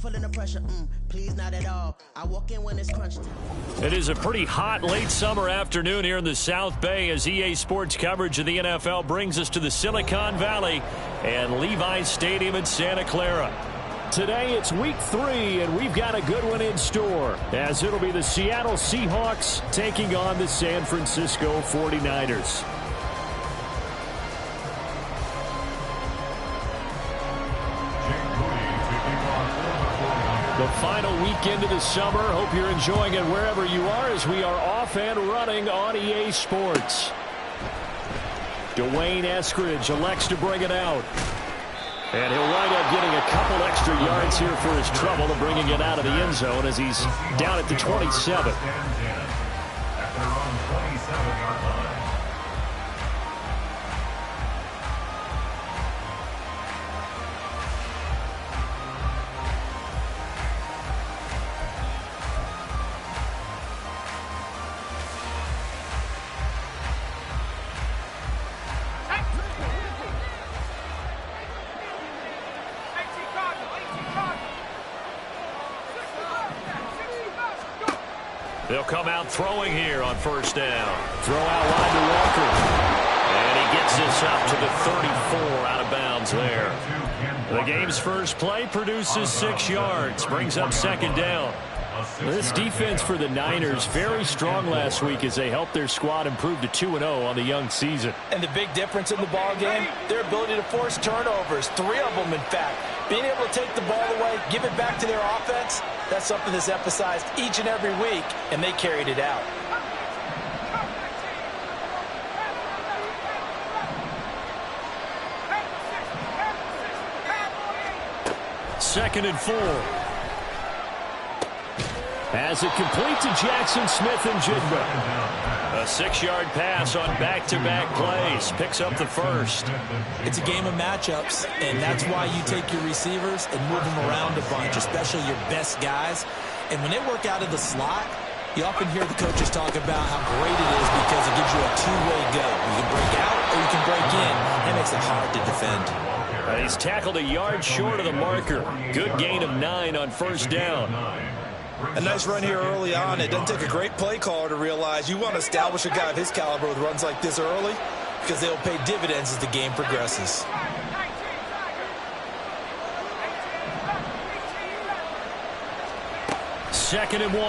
feeling the pressure. Please, not at all. I walk in when it's crunch time. It is a pretty hot late summer afternoon here in the South Bay as EA Sports coverage of the NFL brings us to the Silicon Valley and Levi's Stadium in Santa Clara. Today it's week 3, and we've got a good one in store, as it'll be the Seattle Seahawks taking on the San Francisco 49ers. The final weekend of the summer. Hope you're enjoying it wherever you are as we are off and running on EA Sports. Dwayne Eskridge elects to bring it out. And he'll wind up getting a couple extra yards here for his trouble of bringing it out of the end zone as he's down at the 27. They'll come out throwing here on first down. Throw out wide to Walker. And he gets this up to the 34 out of bounds there. The game's first play produces 6 yards. Brings up second down. This defense for the Niners very strong last week as they helped their squad improve to 2-0 on the young season. And the big difference in the ball game, their ability to force turnovers, 3 of them in fact. Being able to take the ball away, give it back to their offense, that's something that's emphasized each and every week, and they carried it out. Second and 4. As it complete to Jackson Smith and Jigba. A 6-yard pass on back-to-back plays. Picks up the first. It's a game of matchups, and that's why you take your receivers and move them around a bunch, especially your best guys. And when they work out of the slot, you often hear the coaches talk about how great it is because it gives you a two-way go. You can break out or you can break in. That makes it hard to defend. He's tackled a yard short of the marker. Good gain of 9 on first down. A nice run here early on. It doesn't take a great play caller to realize you want to establish a guy of his caliber with runs like this early because they'll pay dividends as the game progresses. Second and 1.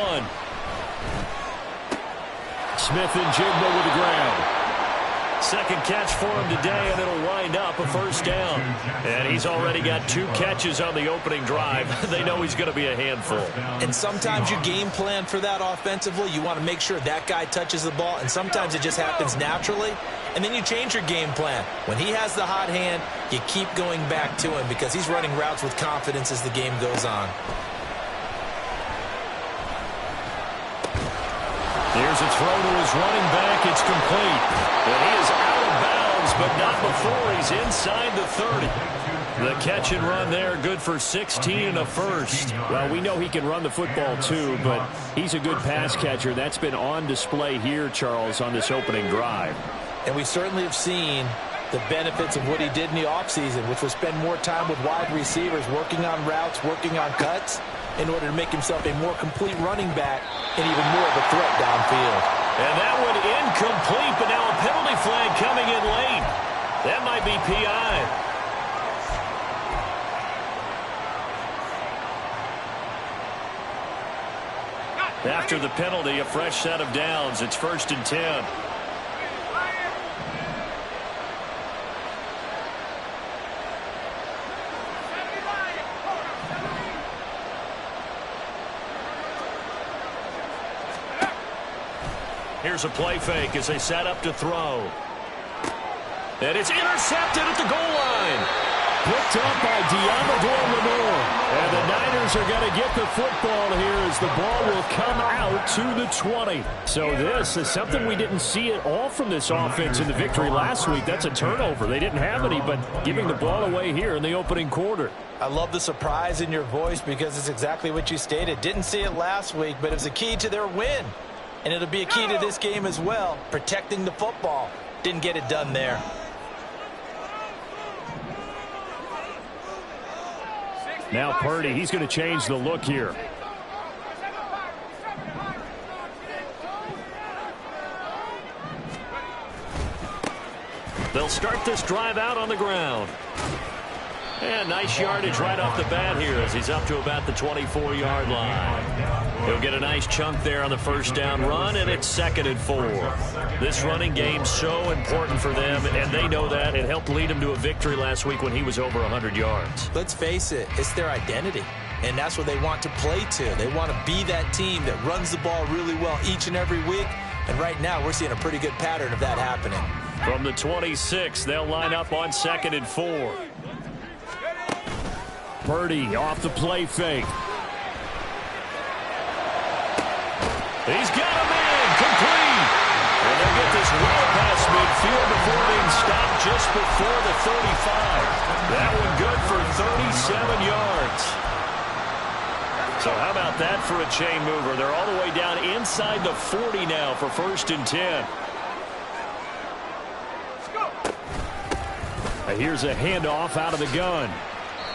Smith and Jigba with the ground. Second catch for him today, and it'll wind up a first down. And he's already got 2 catches on the opening drive. They know he's going to be a handful. And sometimes you game plan for that offensively. You want to make sure that guy touches the ball, and sometimes it just happens naturally. And then you change your game plan. When he has the hot hand, you keep going back to him because he's running routes with confidence as the game goes on. Here's a throw to his running back. It's complete. And he is out of bounds, but not before he's inside the 30. The catch and run there, good for 16 and a first. Well, we know he can run the football too, but he's a good pass catcher. That's been on display here, Charles, on this opening drive. And we certainly have seen the benefits of what he did in the offseason, which was spend more time with wide receivers, working on routes, working on cuts, in order to make himself a more complete running back and even more of a threat downfield. And that one incomplete, but now a penalty flag coming in late. That might be PI. After the penalty, a fresh set of downs. It's 1st and 10. Here's a play fake as they set up to throw. And it's intercepted at the goal line. Picked up by Deommodore Lenoir. And the Niners are going to get the football here as the ball will come out to the 20. So this is something we didn't see at all from this offense in the victory last week. That's a turnover. They didn't have any, but giving the ball away here in the opening quarter. I love the surprise in your voice because it's exactly what you stated. Didn't see it last week, but it was a key to their win. And it'll be a key to this game as well, protecting the football. Didn't get it done there. Now Purdy, he's going to change the look here. They'll start this drive out on the ground. And nice yardage right off the bat here as he's up to about the 24-yard line. He'll get a nice chunk there on the first down run, and it's 2nd and 4. This running game's so important for them, and they know that. It helped lead him to a victory last week when he was over 100 yards. Let's face it, it's their identity, and that's what they want to play to. They want to be that team that runs the ball really well each and every week, and right now we're seeing a pretty good pattern of that happening. From the 26, they'll line up on 2nd and 4. Purdy off the play fake. He's got him in, complete. And they'll get this well past midfield before being stopped just before the 35. That one good for 37 yards. So how about that for a chain mover? They're all the way down inside the 40 now for 1st and 10. Here's a handoff out of the gun.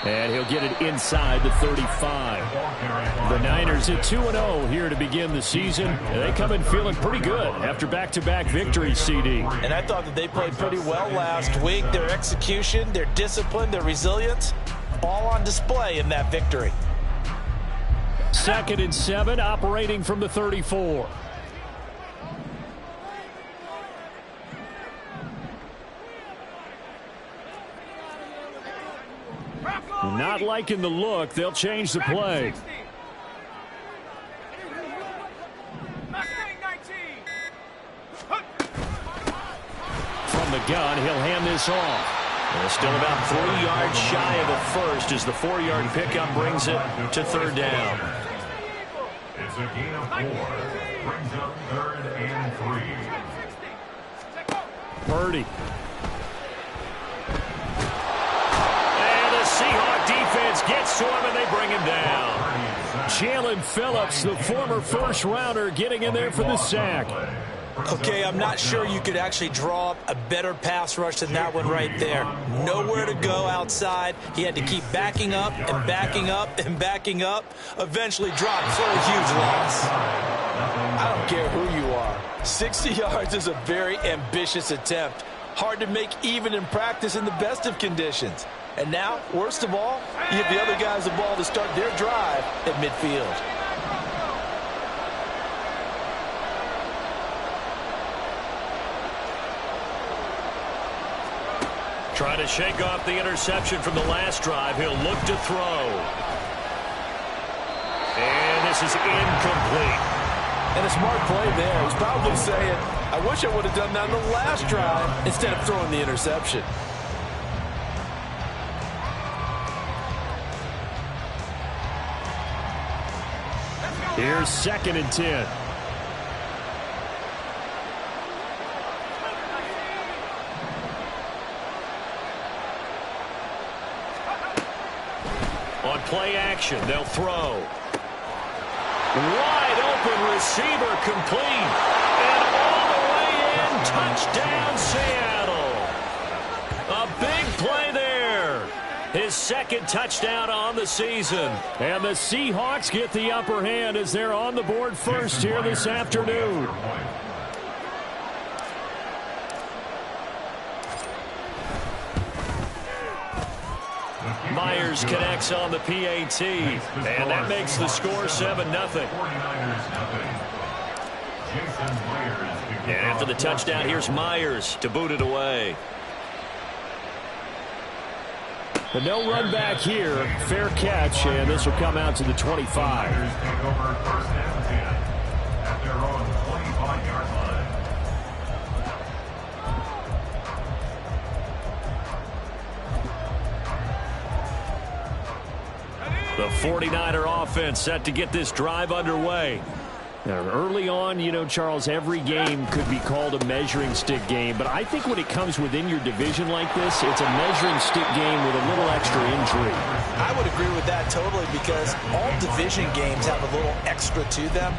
And he'll get it inside the 35. The Niners at 2-0 here to begin the season. They come in feeling pretty good after back-to-back victories, CD. And I thought that they played pretty well last week. Their execution, their discipline, their resilience, all on display in that victory. 2nd and 7, operating from the 34. Not liking the look. They'll change the play. From the gun, he'll hand this off. And still about 3 yards shy of the first as the 4-yard pickup brings it to 3rd down. It's a gain of 4. Brings up 3rd and 3. Purdy. Seahawk defense gets to him, and they bring him down. Jalen Phillips, the former first-rounder, getting in there for the sack. Okay, I'm not sure you could actually draw up a better pass rush than that one right there. Nowhere to go outside. He had to keep backing up and backing up and backing up. Eventually dropped for a huge loss. I don't care who you are. 60 yards is a very ambitious attempt. Hard to make even in practice in the best of conditions. And now, worst of all, you give the other guys the ball to start their drive at midfield. Trying to shake off the interception from the last drive. He'll look to throw. And this is incomplete. And a smart play there. He's probably saying, I wish I would have done that on the last drive instead of throwing the interception. Here's 2nd and 10. On play action, they'll throw. Wide open receiver complete. And all the way in, touchdown Seattle. A big play there. His 2nd touchdown on the season. And the Seahawks get the upper hand as they're on the board first here this afternoon. Myers connects on the PAT. And that makes the score 7-0. And after the touchdown, here's Myers to boot it away. But no run back here. Fair catch, and this will come out to the 25. Take over 1st and 10 at their own 25-yard line. The 49er offense set to get this drive underway. Now, early on, you know, Charles, every game could be called a measuring stick game. But I think when it comes within your division like this, it's a measuring stick game with a little extra intrigue. I would agree with that totally because all division games have a little extra to them.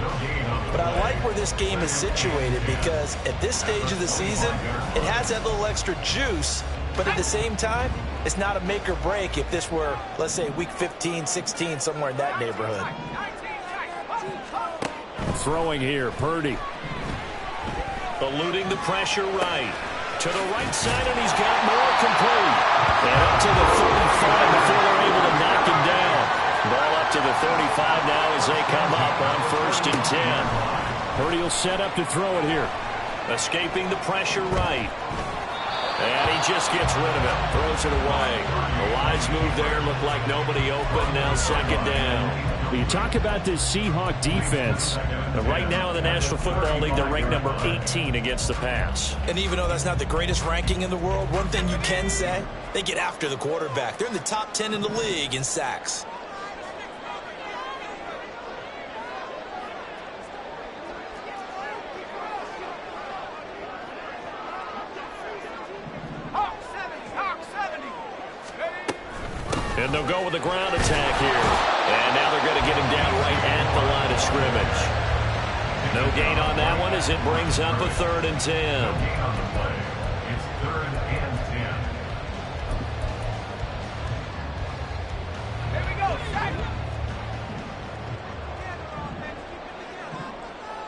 But I like where this game is situated because at this stage of the season, it has that little extra juice But at the same time, it's not a make or break if this were, let's say, week 15, 16, somewhere in that neighborhood. Throwing here, Purdy. Eluding the pressure right. To the right side, and he's got more complete. And up to the 35 before they're able to knock him down. Ball up to the 35 now as they come up on 1st and 10. Purdy will set up to throw it here. Escaping the pressure right. And he just gets rid of it. Throws it away. A wise move there. Looked like nobody open. Now 2nd down. You talk about this Seahawk defense. Right now in the National Football League, they're ranked number 18 against the pass. And even though that's not the greatest ranking in the world, one thing you can say, they get after the quarterback. They're in the top 10 in the league in sacks. And they'll go with the ground attack here. And now they're going to get him down right at the line of scrimmage. No gain on that one as it brings up a 3rd and 10. It's 3rd and 10. Here we go.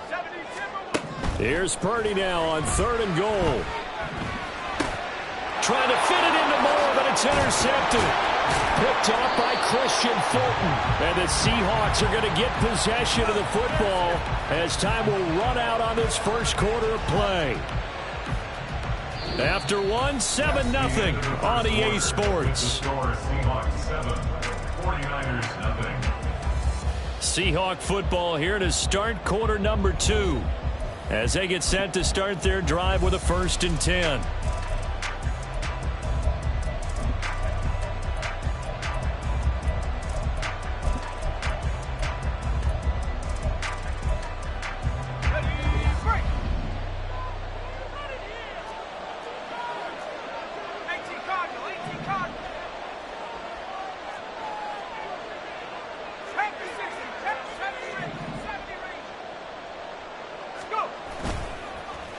70. Here's Purdy now on 3rd and goal. Trying to fit it into Moore, but it's intercepted. Picked off by Christian Fulton. And the Seahawks are going to get possession of the football as time will run out on this first quarter of play. After one, 7-0 on EA Sports. Seahawks 7, 49ers 0. Seahawk football here to start quarter number 2 as they get set to start their drive with a 1st and 10.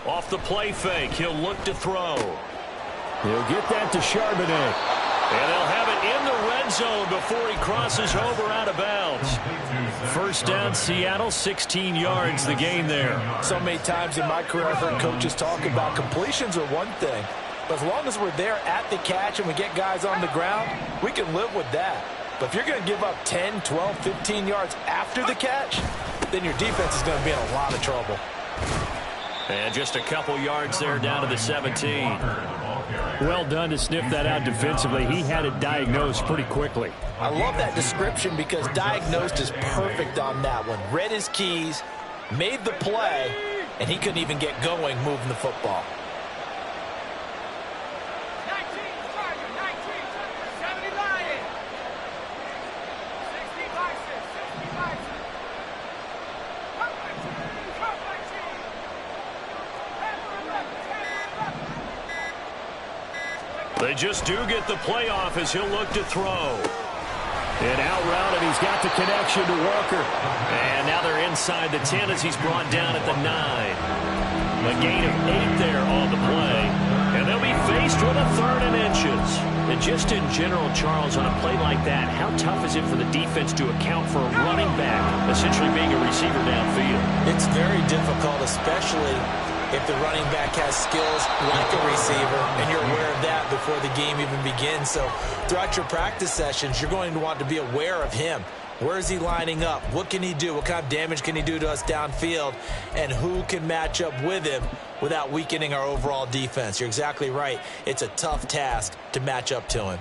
Off the play fake, he'll look to throw. He'll get that to Charbonnet. And they'll have it in the red zone before he crosses over out of bounds. 1st down, Seattle, 16 yards the gain there. So many times in my career I've heard coaches talk about completions are one thing, but as long as we're there at the catch and we get guys on the ground, we can live with that. But if you're going to give up 10, 12, 15 yards after the catch, then your defense is going to be in a lot of trouble. And just a couple yards there down to the 17. Well done to sniff that out defensively. He had it diagnosed pretty quickly. I love that description because diagnosed is perfect on that one. Read his keys, made the play, and he couldn't even get going moving the football. 19, 70 Lions. 60 Bison, 60 Bison. They just do get the playoff as he'll look to throw. And out route, and he's got the connection to Walker. And now they're inside the 10 as he's brought down at the 9. A gain of 8 there on the play. And they'll be faced with a 3rd and inches. And just in general, Charles, on a play like that, how tough is it for the defense to account for a running back essentially being a receiver downfield? It's very difficult, especially if the running back has skills like a receiver, and you're aware of that before the game even begins. So throughout your practice sessions, you're going to want to be aware of him. Where is he lining up? What can he do? What kind of damage can he do to us downfield? And who can match up with him without weakening our overall defense? You're exactly right. It's a tough task to match up to him.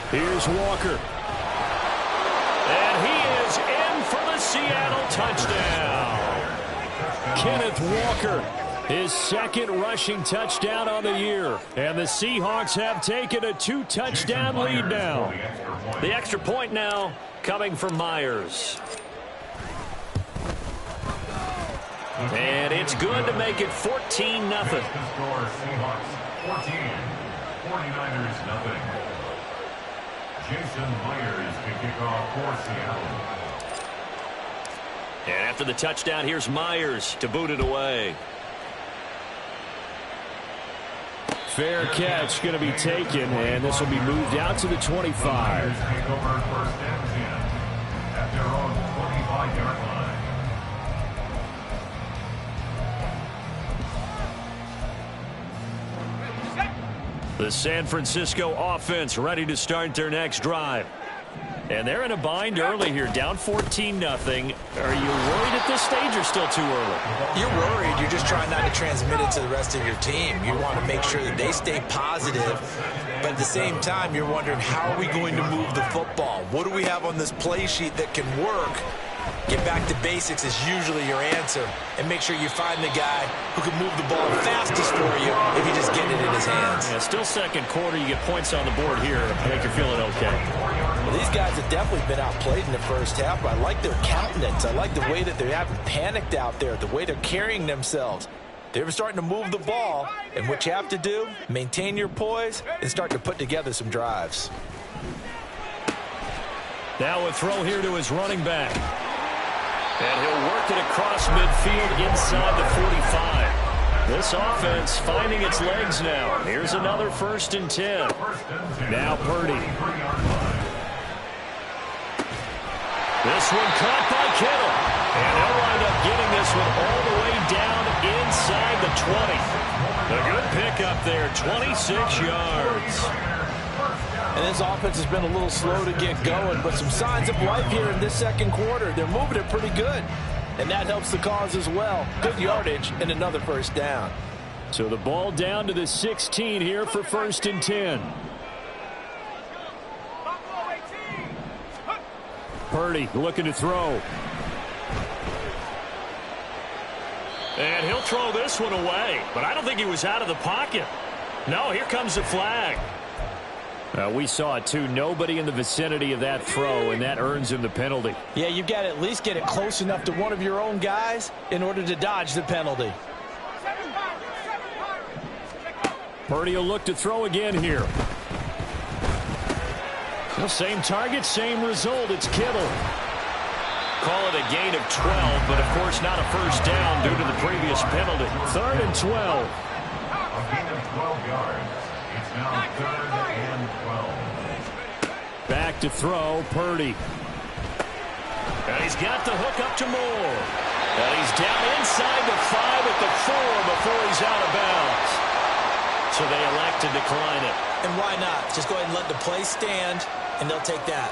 Here's Walker. And he is in for the Seattle touchdown. Kenneth Walker, his 2nd rushing touchdown on the year. And the Seahawks have taken a 2-touchdown lead now. The extra point now coming from Myers. And it's good to make it 14-0. Score Seahawks 14, 49ers nothing. Jason Myers to kick off for Seattle. And after the touchdown, here's Myers to boot it away. Fair catch going to be taken, and this will be moved out to the 25. Take over first and 10 at their own 25-yard line. The San Francisco offense ready to start their next drive. And they're in a bind early here, down 14-0. Are you worried at this stage or still too early? You're worried. You're just trying not to transmit it to the rest of your team. You want to make sure that they stay positive. But at the same time, you're wondering, how are we going to move the football? What do we have on this play sheet that can work? Get back to basics is usually your answer. And make sure you find the guy who can move the ball fastest for you if you just get it in his hands. Yeah, still second quarter. You get points on the board here. I think you're feeling okay. Well, these guys have definitely been outplayed in the first half, but I like their countenance. I like the way that they haven't panicked out there, the way they're carrying themselves. They're starting to move the ball, and what you have to do, maintain your poise and start to put together some drives. Now a throw here to his running back. And he'll work it across midfield inside the 45. This offense finding its legs now. Here's another 1st and 10. Now Purdy. This one caught by Kittle. And they'll wind up getting this one all the way down inside the 20. A good pickup there, 26 yards. And this offense has been a little slow to get going, but some signs of life here in this second quarter. They're moving it pretty good, and that helps the cause as well. Good yardage and another 1st down. So the ball down to the 16 here for 1st and 10. Purdy looking to throw. And he'll throw this one away, but I don't think he was out of the pocket. No, here comes the flag. We saw it too. Nobody in the vicinity of that throw, and that earns him the penalty. Yeah, you've got to at least get it close enough to one of your own guys in order to dodge the penalty. Purdy will look to throw again here. Well, same target, same result. It's Kittle. Call it a gain of 12, but of course not a 1st down due to the previous penalty. 3rd and 12. A gain of 12 yards. It's now 3rd and 12. Back to throw, Purdy. And he's got the hook up to Moore. And he's down inside the 5 at the 4 before he's out of bounds. So they elect to decline it. And why not? Just go ahead and let the play stand, and they'll take that.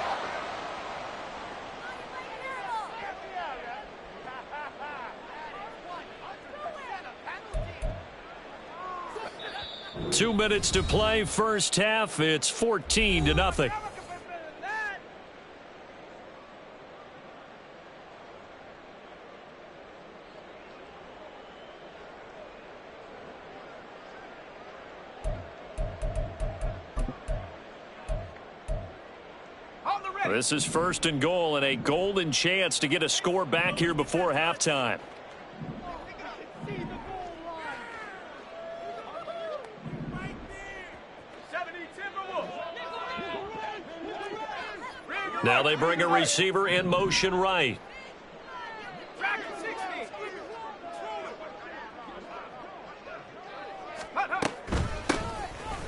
Two minutes to play, first half. It's 14-0. This is 1st and goal, and a golden chance to get a score back here before halftime. Now they bring a receiver in motion right.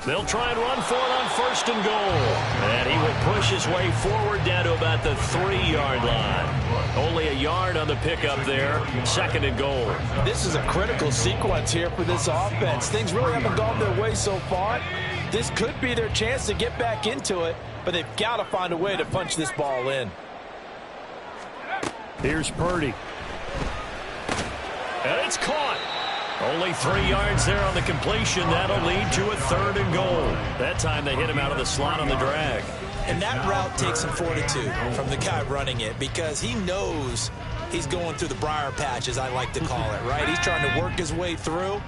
They'll try and run for it on 1st and goal. And he will push his way forward down to about the 3-yard line. Only a yard on the pickup there. 2nd and goal. This is a critical sequence here for this offense. Things really haven't gone their way so far. This could be their chance to get back into it, but they've got to find a way to punch this ball in. Here's Purdy. And it's caught. Only 3 yards there on the completion. That'll lead to a 3rd and goal. That time they hit him out of the slot on the drag. And that route takes some fortitude from the guy running it, because he knows he's going through the briar patch, as I like to call it, right? He's trying to work his way through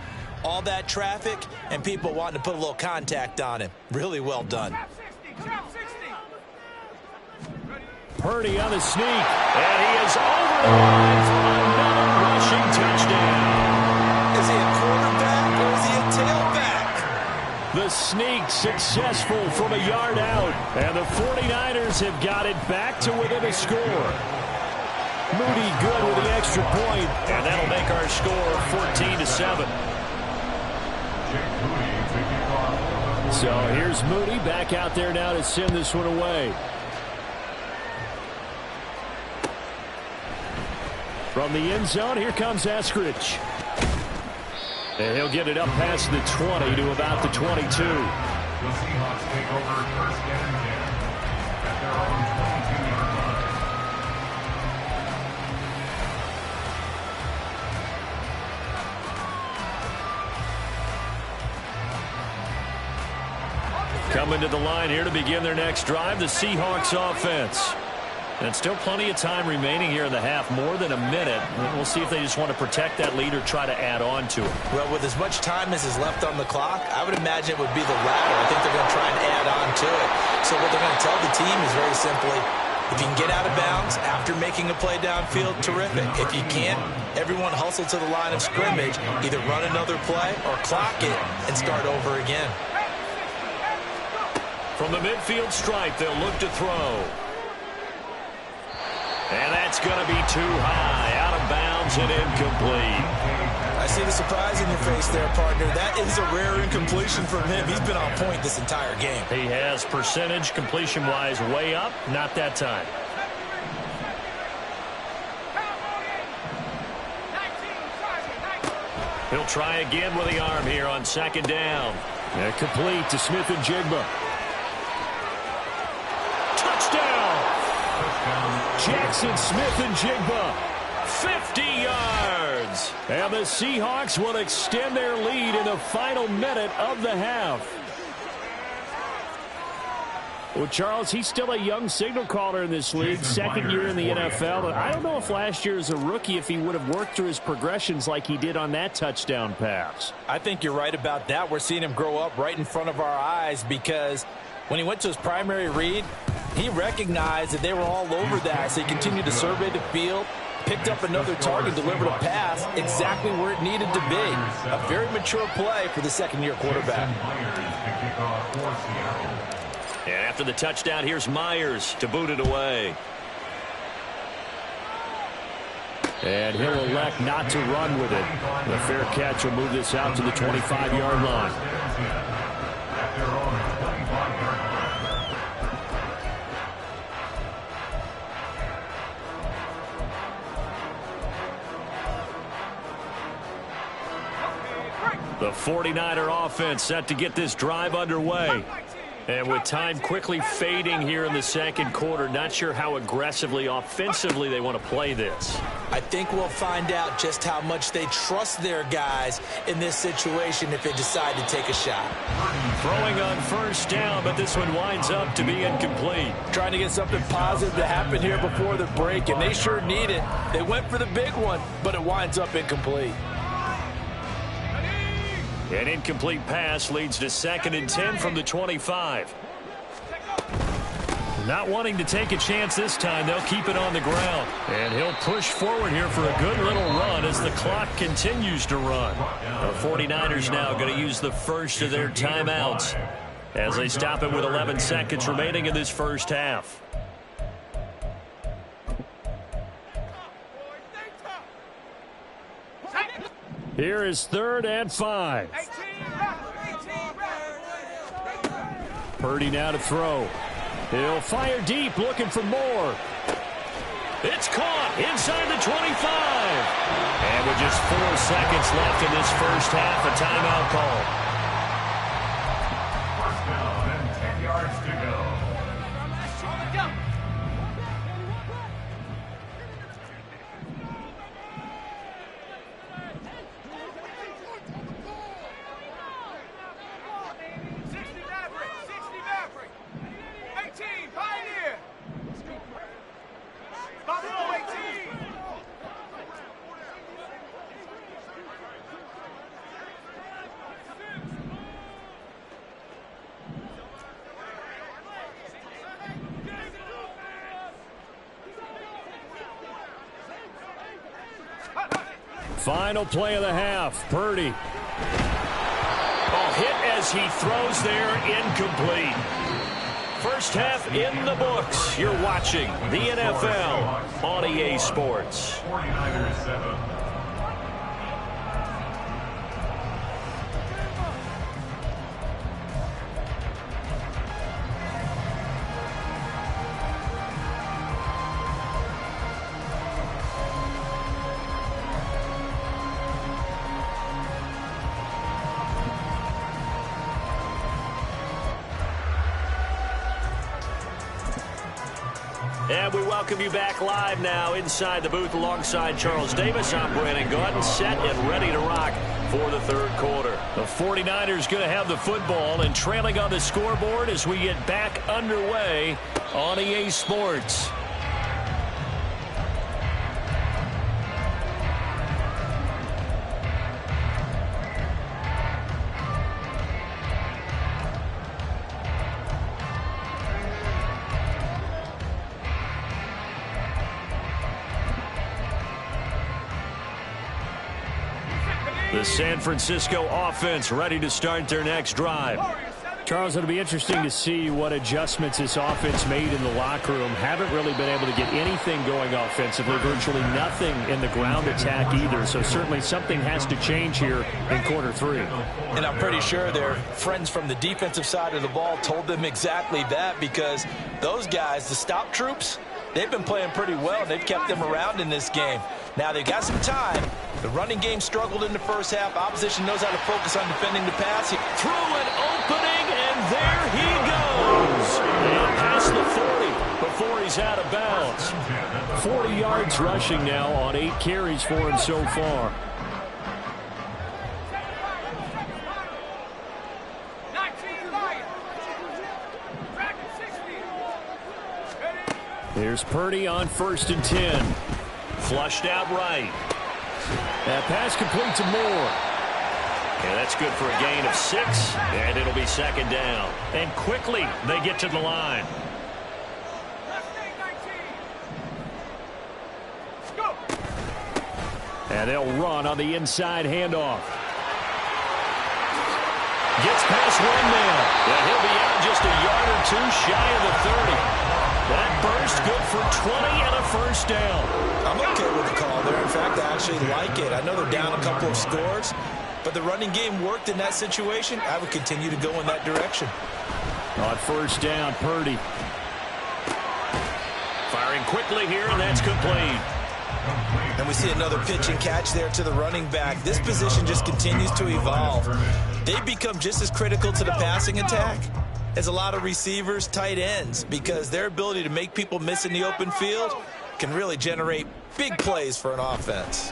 all that traffic and people wanting to put a little contact on him. Really well done. Purdy on the sneak. And he is over the line for another rushing touchdown. It's successful from a yard out. And the 49ers have got it back to within a score. Moody good with the extra point. And that'll make our score 14-7. So here's Moody back out there now to send this one away. From the end zone, here comes Eskridge. And he'll get it up past the 20 to about the 22. The Seahawks take over first and 10 at their own 22-yard line. Coming to the line here to begin their next drive, the Seahawks offense. And still plenty of time remaining here in the half, more than a minute. We'll see if they just want to protect that lead or try to add on to it. Well, with as much time as is left on the clock, I would imagine it would be the latter. I think they're going to try and add on to it. So what they're going to tell the team is very simply, if you can get out of bounds after making a play downfield, terrific. If you can't, everyone hustle to the line of scrimmage, either run another play or clock it and start over again. From the midfield stripe, they'll look to throw. And that's going to be too high, out of bounds and incomplete. I see the surprise in your face there, partner. That is a rare incompletion from him. He's been on point this entire game. He has percentage completion-wise way up, not that time. He'll try again with the arm here on second down. And complete to Smith-Njigba. Jackson Smith-Njigba, 50 yards. And the Seahawks will extend their lead in the final minute of the half. Well, Charles, he's still a young signal caller in this league, second year in the NFL. And I don't know if last year as a rookie, if he would have worked through his progressions like he did on that touchdown pass. I think you're right about that. We're seeing him grow up right in front of our eyes because when he went to his primary read, he recognized that they were all over that, so he continued to survey the field, picked up another target, delivered a pass exactly where it needed to be. A very mature play for the second-year quarterback. And after the touchdown, here's Myers to boot it away. And he'll elect not to run with it. The fair catch will move this out to the 25-yard line. The 49er offense set to get this drive underway. And with time quickly fading here in the second quarter, not sure how aggressively, offensively they want to play this. I think we'll find out just how much they trust their guys in this situation if they decide to take a shot. Throwing on first down, but this one winds up to be incomplete. Trying to get something positive to happen here before the break, and they sure need it. They went for the big one, but it winds up incomplete. An incomplete pass leads to 2nd and 10 from the 25. Not wanting to take a chance this time, they'll keep it on the ground. And he'll push forward here for a good little run as the clock continues to run. The 49ers now going to use the first of their timeouts as they stop it with 11 seconds remaining in this first half. Here is 3rd and 5. Purdy now to throw. He'll fire deep, looking for more. It's caught inside the 25. And with just 4 seconds left in this first half, a timeout call. First down and 10 yards to go. Final play of the half. Purdy. Oh, hit as he throws there, incomplete. First half in the books. You're watching the NFL on EA Sports. 49ers 7. And we welcome you back live now inside the booth alongside Charles Davis. I'm Brandon Gaudin, set and ready to rock for the third quarter. The 49ers going to have the football and trailing on the scoreboard as we get back underway on EA Sports. The San Francisco offense ready to start their next drive. Charles, it'll be interesting to see what adjustments this offense made in the locker room. Haven't really been able to get anything going offensively, virtually nothing in the ground attack either. So certainly something has to change here in quarter three. And I'm pretty sure their friends from the defensive side of the ball told them exactly that, because those guys, the stop troops, they've been playing pretty well. They've kept them around in this game. Now they've got some time. The running game struggled in the first half. Opposition knows how to focus on defending the pass. Through an opening, and there he goes. And past the 40 before he's out of bounds. 40 yards rushing now on 8 carries for him so far. There's Purdy on 1st and 10. Flushed out right. That pass complete to Moore. Yeah, that's good for a gain of 6, and it'll be second down. And quickly, they get to the line. And they'll run on the inside handoff. Gets past one man. And he'll be out just a yard or two shy of the 30. That burst good for 20 and a first down. I'm okay with the call there. In fact, I actually like it. I know they're down a couple of scores, but the running game worked in that situation. I would continue to go in that direction. On 1st down, Purdy. Firing quickly here, and that's complete. And we see another pitch and catch there to the running back. This position just continues to evolve. They become just as critical to the passing attack as a lot of receivers, tight ends, because their ability to make people miss in the open field can really generate big plays for an offense.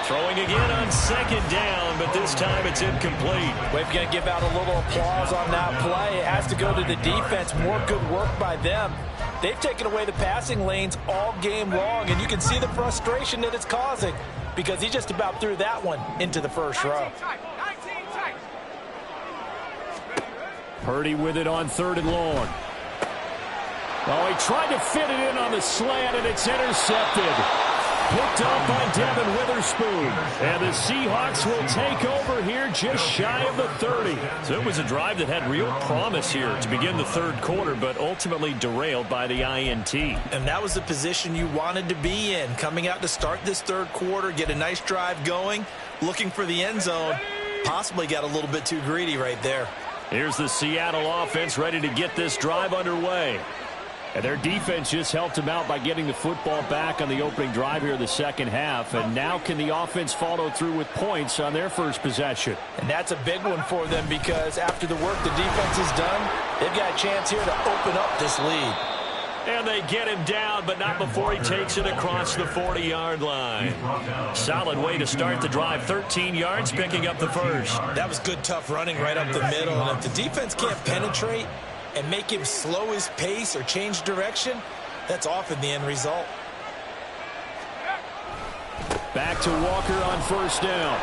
Throwing again on 2nd down, but this time it's incomplete. We're going to give out a little applause on that play. It has to go to the defense. More good work by them. They've taken away the passing lanes all game long, and you can see the frustration that it's causing, because he just about threw that one into the first row. Purdy with it on 3rd and long. Oh, he tried to fit it in on the slant, and it's intercepted. Picked up by Devin Witherspoon. And the Seahawks will take over here just shy of the 30. So it was a drive that had real promise here to begin the third quarter, but ultimately derailed by the INT. And that was the position you wanted to be in, coming out to start this third quarter, get a nice drive going, looking for the end zone. Possibly got a little bit too greedy right there. Here's the Seattle offense ready to get this drive underway. And their defense just helped them out by getting the football back on the opening drive here in the second half. And now can the offense follow through with points on their first possession? And that's a big one for them, because after the work the defense has done, they've got a chance here to open up this lead. And they get him down, but not before he takes it across the 40-yard line. Solid way to start the drive. 13 yards, picking up the first. That was good, tough running right up the middle. And if the defense can't penetrate and make him slow his pace or change direction, that's often the end result. Back to Walker on 1st down.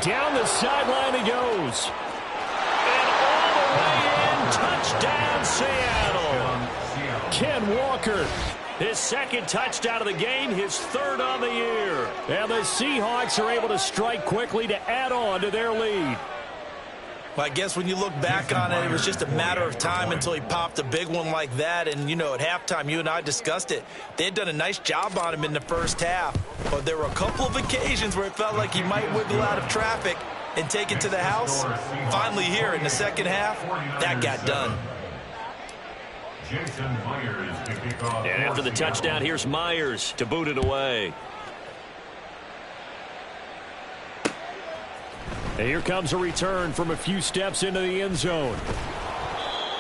Down the sideline he goes. And all the way in, touchdown Seattle. Ken Walker His second touchdown of the game, his third on the year. And the Seahawks are able to strike quickly to add on to their lead. Well, I guess when you look back on it, it was just a matter of time until he popped a big one like that. And, you know, at halftime, you and I discussed it. They had done a nice job on him in the first half. But there were a couple of occasions where it felt like he might wiggle out of traffic and take it to the house. Finally here in the second half, that got done. And after the touchdown, here's Myers to boot it away. And here comes a return from a few steps into the end zone.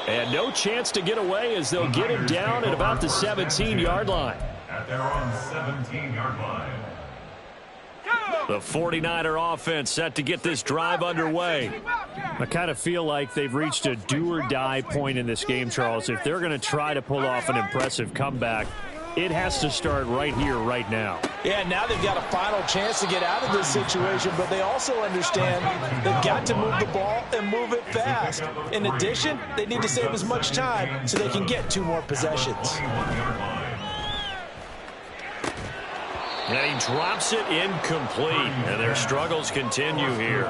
And no chance to get away as they'll get him down at about the 17-yard line. At their own 17-yard line. The 49er offense set to get this drive underway. I kind of feel like they've reached a do-or-die point in this game, Charles. If they're going to try to pull off an impressive comeback, it has to start right here, right now. Yeah, now they've got a final chance to get out of this situation, but they also understand they've got to move the ball and move it fast. In addition, they need to save as much time so they can get 2 more possessions. And he drops it incomplete. And their struggles continue here.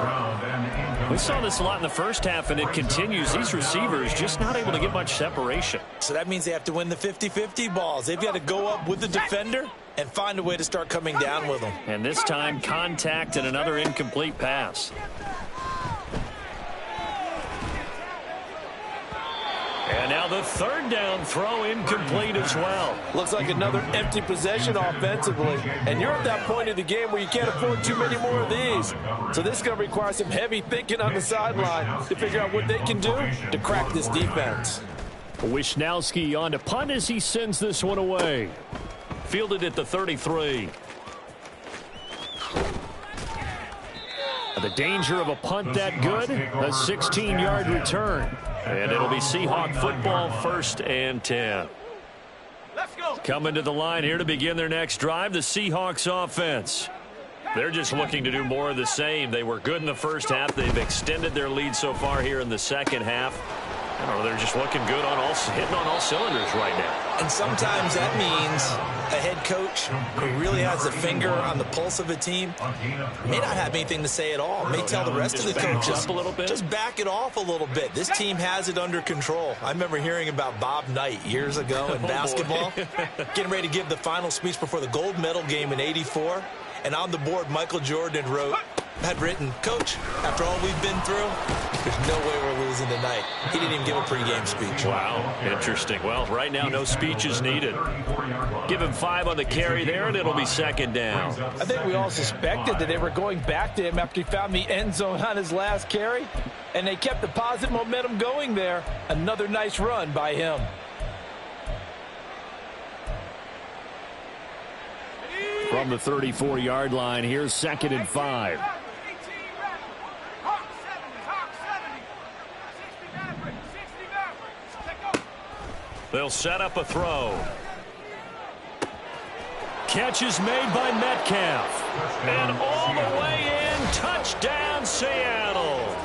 We saw this a lot in the first half, and it continues. These receivers just not able to get much separation. So that means they have to win the 50-50 balls. They've got to go up with the defender and find a way to start coming down with them. And this time, contact and another incomplete pass. And now the third down throw incomplete as well. Looks like another empty possession offensively. And you're at that point of the game where you can't afford too many more of these. So this is going to require some heavy thinking on the sideline to figure out what they can do to crack this defense. Wisnowski on to punt as he sends this one away. Fielded at the 33. The danger of a punt that good, a 16-yard return. And it'll be Seahawk football, 1st and 10. Let's go. Coming to the line here to begin their next drive, the Seahawks offense. They're just looking to do more of the same. They were good in the first half. They've extended their lead so far here in the second half. I don't know, they're just looking good on hitting on all cylinders right now. And sometimes that means a head coach who really has a finger on the pulse of a team may not have anything to say at all. May tell the rest of the coaches, a little bit. Just back it off a little bit. This team has it under control. I remember hearing about Bob Knight years ago in basketball, getting ready to give the final speech before the gold medal game in '84. And on the board, Michael Jordan had written, "Coach, after all we've been through, there's no way we're losing tonight." He didn't even give a pregame speech. Wow, interesting. Well, right now, no speech is needed. Give him 5 on the carry there, and it'll be 2nd down. I think we all suspected that they were going back to him after he found the end zone on his last carry, and they kept the positive momentum going there. Another nice run by him. From the 34-yard line, here's 2nd and 5. They'll set up a throw. Catch is made by Metcalf. And all the way in, touchdown Seattle.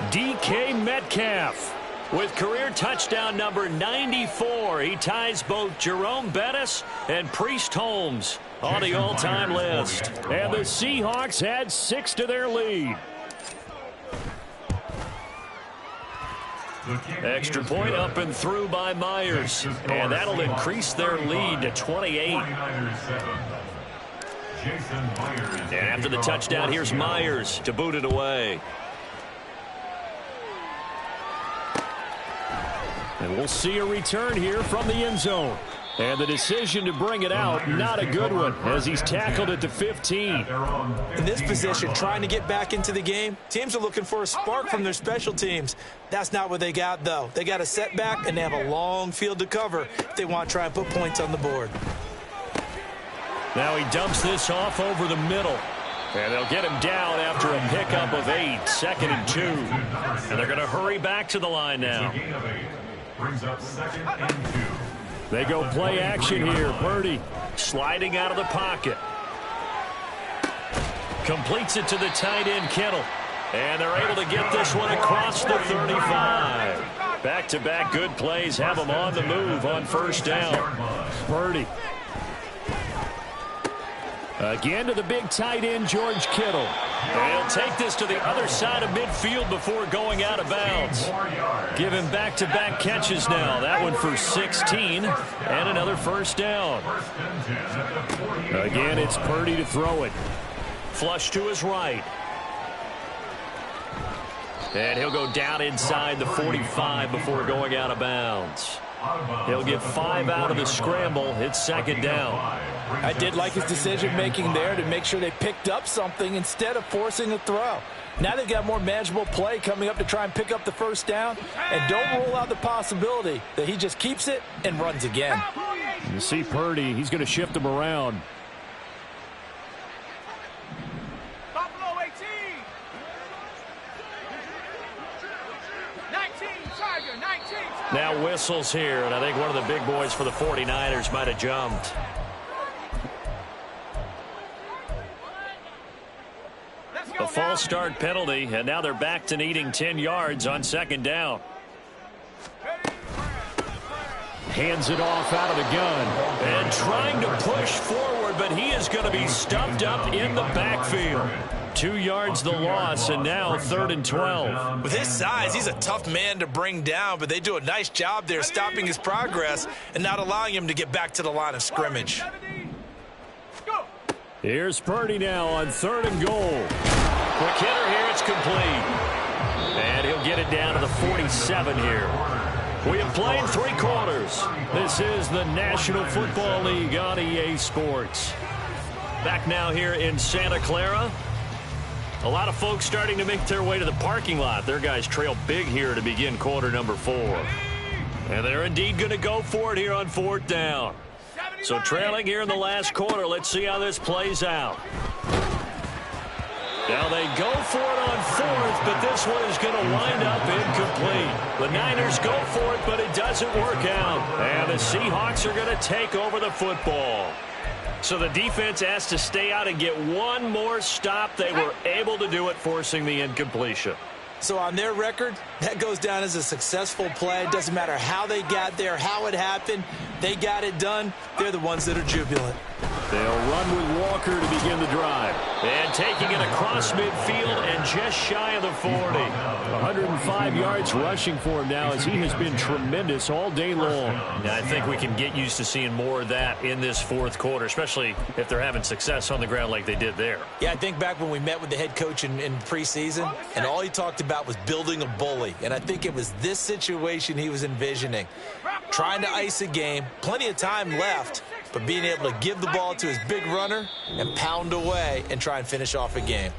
DK Metcalf with career touchdown number 94. He ties both Jerome Bettis and Priest Holmes on the all-time list. And the Seahawks add 6 to their lead. Extra point up and through by Myers. And that'll increase their lead to 28. And after the touchdown, here's Myers to boot it away. And we'll see a return here from the end zone. And the decision to bring it out, not a good one, as he's tackled at the 15. In this position, trying to get back into the game, teams are looking for a spark from their special teams. That's not what they got, though. They got a setback, and they have a long field to cover if they want to try and put points on the board. Now he dumps this off over the middle. And they'll get him down after a pickup of 8, 2nd and 2. And they're going to hurry back to the line now. Brings up 2nd and 2. They go play action here. Purdy sliding out of the pocket. Completes it to the tight end, Kittle. And they're able to get this one across the 35. Back-to-back good plays have them on the move on first down. Purdy. Again to the big tight end, George Kittle. And he'll take this to the other side of midfield before going out of bounds. Give him back-to-back catches now. That one for 16 and another first down. Again, it's Purdy to throw it. Flush to his right. And he'll go down inside the 45 before going out of bounds. He'll get 5 out of the scramble. It's second down. I did like his decision-making there to make sure they picked up something instead of forcing a throw. Now they've got more manageable play coming up to try and pick up the first down. And don't rule out the possibility that he just keeps it and runs again. You see Purdy, he's going to shift him around. Buffalo 18. 19, Tiger, 19. Now whistles here, and I think one of the big boys for the 49ers might have jumped. A false start penalty, and now they're back to needing 10 yards on second down. Hands it off out of the gun. And trying to push forward, but he is going to be stuffed up in the backfield. 2 yards the loss, and now 3rd and 12. With his size, he's a tough man to bring down, but they do a nice job there stopping his progress and not allowing him to get back to the line of scrimmage. Here's Purdy now on 3rd and goal. Quick hitter here, it's complete. And he'll get it down to the 47 here. We have played 3 quarters. This is the National Football League on EA Sports. Back now here in Santa Clara. A lot of folks starting to make their way to the parking lot. Their guys trail big here to begin quarter number 4. And they're indeed going to go for it here on 4th down. So trailing here in the last quarter. Let's see how this plays out. Now they go for it on 4th, but this one is going to wind up incomplete. The Niners go for it, but it doesn't work out. And the Seahawks are going to take over the football. So the defense has to stay out and get one more stop. They were able to do it, forcing the incompletion. So on their record, that goes down as a successful play. It doesn't matter how they got there, how it happened. They got it done. They're the ones that are jubilant. They'll run with Walker to begin the drive. And taking it across midfield and just shy of the 40. 105 yards rushing for him now, as he has been tremendous all day long. Now, I think we can get used to seeing more of that in this 4th quarter, especially if they're having success on the ground like they did there. Yeah, I think back when we met with the head coach in preseason, and all he talked about was building a bully. And I think it was this situation he was envisioning. Trying to ice a game, plenty of time left, but being able to give the ball to his big runner and pound away and try and finish off a game.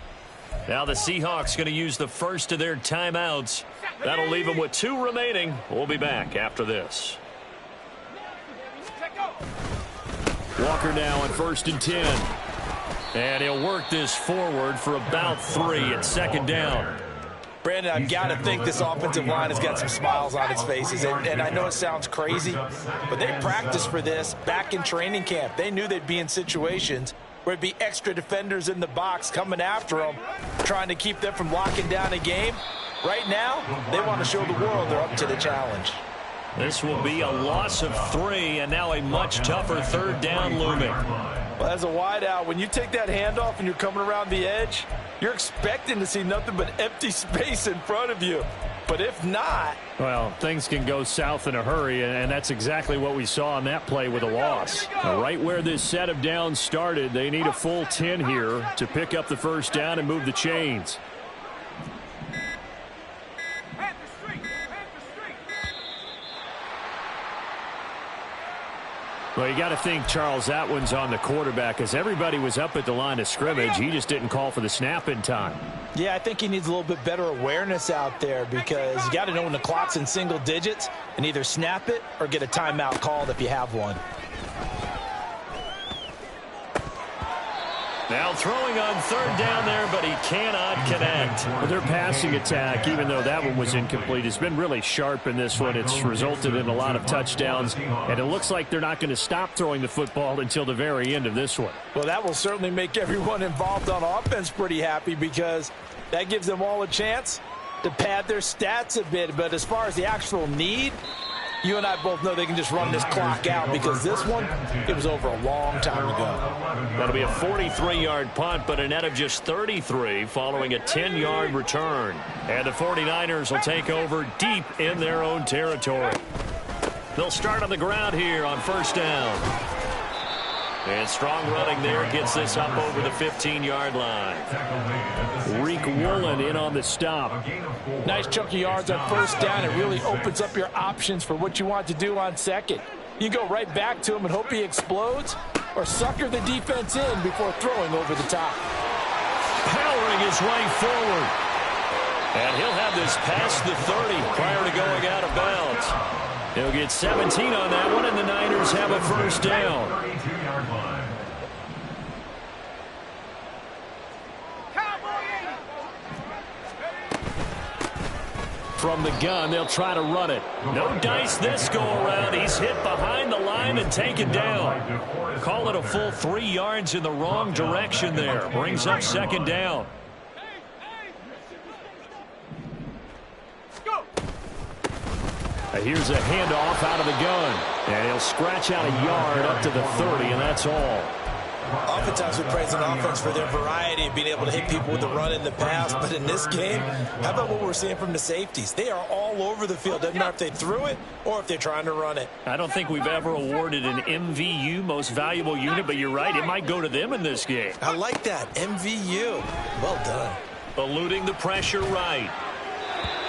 Now the Seahawks going to use the first of their timeouts. That'll leave them with 2 remaining. We'll be back after this. Walker now on 1st and 10. And he'll work this forward for about 3 at second down. Brandon, I've got to think this offensive line has got some smiles on its faces. And I know it sounds crazy, but they practiced for this back in training camp. They knew they'd be in situations where it'd be extra defenders in the box coming after them, trying to keep them from locking down a game. Right now, they want to show the world they're up to the challenge. This will be a loss of 3, and now a much tougher 3rd down looming. Well, as a wideout, when you take that handoff and you're coming around the edge, you're expecting to see nothing but empty space in front of you. But if not... Well, things can go south in a hurry, and that's exactly what we saw on that play with a loss. Right where this set of downs started, they need a full 10 here to pick up the first down and move the chains. Well, you got to think, Charles, that one's on the quarterback, as everybody was up at the line of scrimmage. He just didn't call for the snap in time. Yeah, I think he needs a little bit better awareness out there, because you got to know when the clock's in single digits and either snap it or get a timeout called if you have one. Now throwing on 3rd down there, but he cannot connect. Well, their passing attack, even though that one was incomplete, has been really sharp in this one. It's resulted in a lot of touchdowns, and it looks like they're not going to stop throwing the football until the very end of this one. Well, that will certainly make everyone involved on offense pretty happy, because that gives them all a chance to pad their stats a bit, but as far as the actual need, you and I both know they can just run this clock out because this one, it was over a long time ago. That'll be a 43-yard punt, but a net of just 33 following a 10-yard return. And the 49ers will take over deep in their own territory. They'll start on the ground here on first down. And strong running there gets this up over the 15-yard line. Reek Woolen in on the stop. Nice chunk of yards on first down. It really opens up your options for what you want to do on second. You go right back to him and hope he explodes, or sucker the defense in before throwing over the top. Powering his way forward. And he'll have this past the 30 prior to going out of bounds. He'll get 17 on that one, and the Niners have a first down. From the gun, they'll try to run it. No dice this go-around. He's hit behind the line and taken down. Call it a full 3 yards in the wrong direction there. Brings up second down. Here's a handoff out of the gun. And he'll scratch out a yard up to the 30, and that's all. Oftentimes we praise an offense for their variety of being able to hit people with the run in the pass, but in this game, how about what we're seeing from the safeties? They are all over the field. Doesn't matter if they threw it or if they're trying to run it. I don't think we've ever awarded an MVU, most valuable unit, but you're right, it might go to them in this game. I like that, MVU. Well done. Eluding the pressure right.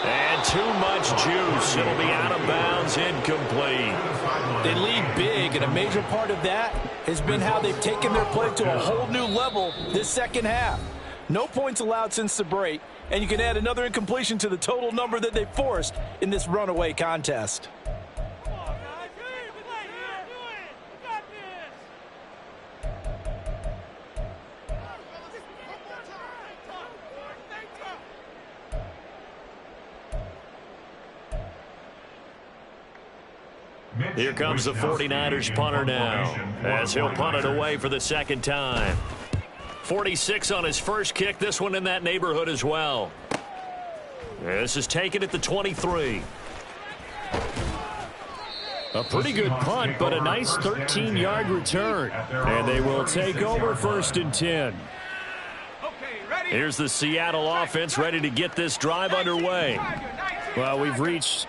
And too much juice. It'll be out of bounds, incomplete. They lead big, and a major part of that has been how they've taken their play to a whole new level this second half. No points allowed since the break, and you can add another incompletion to the total number that they forced in this runaway contest. Here comes the 49ers punter now, as he'll punt it away for the second time. 46 on his first kick, this one in that neighborhood as well. This is taken at the 23. A pretty good punt, but a nice 13-yard return. And they will take over first and 10. Here's the Seattle offense ready to get this drive underway. Well, we've reached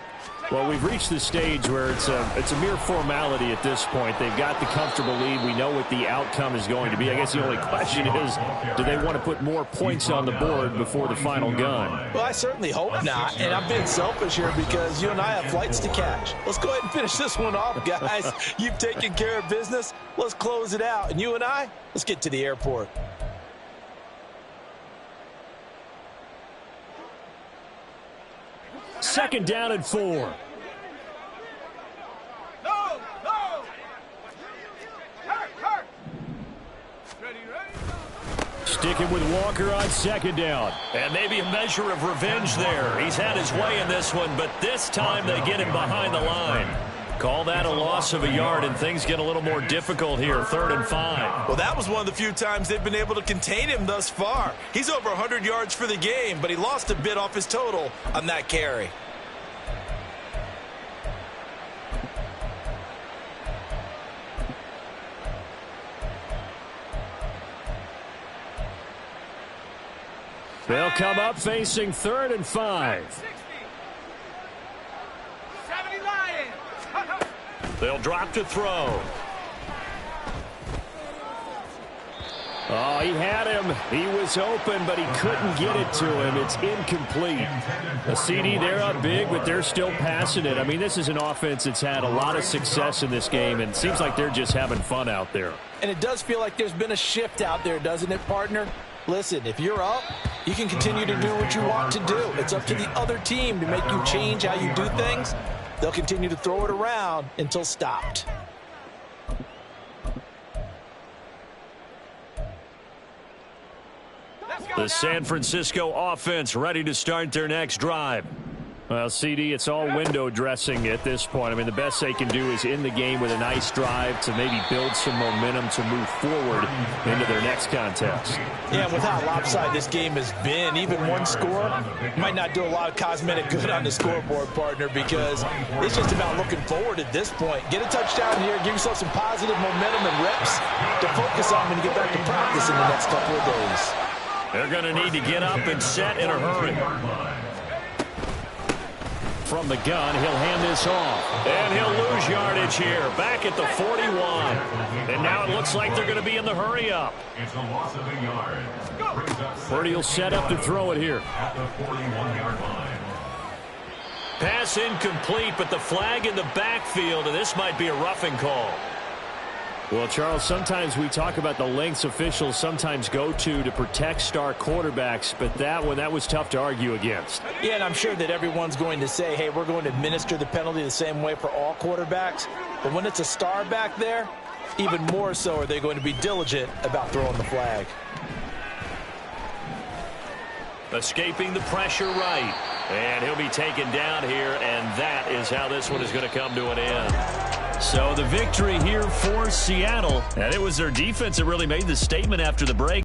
the stage where it's a mere formality at this point. They've got the comfortable lead. We know what the outcome is going to be. I guess the only question is, do they want to put more points on the board before the final gun? Well, I certainly hope not, and I'm being selfish here because you and I have flights to catch. Let's go ahead and finish this one off, guys. You've taken care of business. Let's close it out, and you and I, let's get to the airport. Second down and 4. Sticking with Walker on second down. And maybe a measure of revenge there. He's had his way in this one, but this time they get him behind the line. Call that a loss of a yard, and things get a little more difficult here, 3rd and 5. Well, that was one of the few times they've been able to contain him thus far. He's over 100 yards for the game, but he lost a bit off his total on that carry. They'll come up facing 3rd and 5. They'll drop to throw. Oh, he had him. He was open, but he couldn't get it to him. It's incomplete. A CD, they're up big, but they're still passing it. I mean, this is an offense that's had a lot of success in this game, and it seems like they're just having fun out there. And it does feel like there's been a shift out there, doesn't it, partner? Listen, if you're up, you can continue to do what you want to do. It's up to the other team to make you change how you do things. They'll continue to throw it around until stopped. The San Francisco offense ready to start their next drive. Well, CD, it's all window dressing at this point. I mean, the best they can do is in the game with a nice drive to maybe build some momentum to move forward into their next contest. Yeah, and with how lopsided this game has been, even one score might not do a lot of cosmetic good on the scoreboard, partner, because it's just about looking forward at this point. Get a touchdown here, give yourself some positive momentum and reps to focus on when you get back to practice in the next couple of days. They're going to need to get up and set in a hurry. From the gun, he'll hand this off. And he'll lose yardage here, back at the 41. And now it looks like they're going to be in the hurry up. It's a loss of a yard. Purdy will set up to throw it here. At the 41-yard line. Pass incomplete, but the flag in the backfield, and this might be a roughing call. Well, Charles, sometimes we talk about the lengths officials sometimes go to protect star quarterbacks, but that was tough to argue against. Yeah, and I'm sure that everyone's going to say, hey, we're going to administer the penalty the same way for all quarterbacks. But when it's a star back there, even more so are they going to be diligent about throwing the flag. Escaping the pressure right. And he'll be taken down here, and that is how this one is going to come to an end. So the victory here for Seattle. And it was their defense that really made the statement after the break.